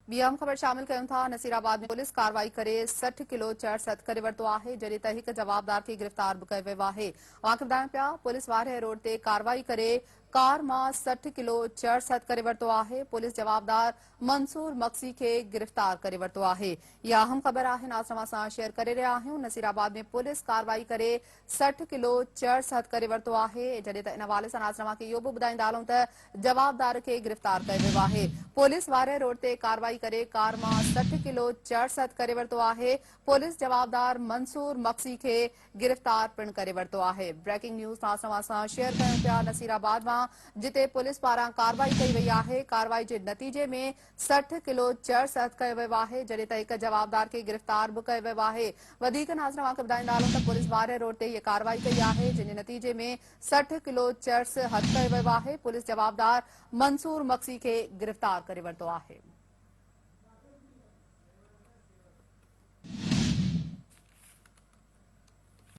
ॿी ख़बर शामिल कयूं था। नसीराबाद में पुलिस कार्रवाई करे 60 किलो चर्स हथ करे वरितो आहे, जॾहिं त हिक जवाबदार खे गिरफ़्तार बि कयो वियो आहे। अव्हांखे ॿुधायूं पिया, पुलिस वारे रोड ते कार्रवाई करे कार मां 60 किलो चर्स हथ करे वरितो आहे। पुलिस जवाबदार मंसूर मक्सी खे गिरफ़्तार करे वरितो आहे। इहा अहम ख़बर आहे, नाज़रीन सां शेयर करे रहिया आहियूं। नसीराबाद में पुलिस कार्रवाई करे 60 किलो चर्स हथ करे वरितो आहे, जॾहिं त इन हवाले सां नाज़रीन खे इहो बि ॿुधाईंदा हलूं त जवाबदार खे गिरफ़्तार कयो वियो आहे। पुलिस वारे रोड ते कार्रवाई करे कार मां 60 किलो चर्स हथ करे वरितो आहे। पुलिस जवाबदार मंसूर मक्सी खे गिरफ़्तार पिण करे वरितो आहे। ब्रेकिंग न्यूज़ नाज़रीन सां शेयर कयूं पिया नसीराबाद मां, जिते पुलिस पारां कार्रवाई कई वई आहे। कार्रवाई जे नतीजे में 60 किलो चर्स हथ कयो वियो आहे, जॾहिं त हिक जवाबदार खे गिरफ़्तार बि कयो वियो आहे। वधीक नाज़रीन खे ॿुधाईंदा हलूं त पुलिस वारे रोड ते हीअ कार्रवाई कई आहे, जंहिंजे नतीजे में 60 किलो चर्स हथ कयो वियो आहे। पुलिस जवाबदार मंसूर मक्सी खे गिरफ़्तार करे वरितो आहे।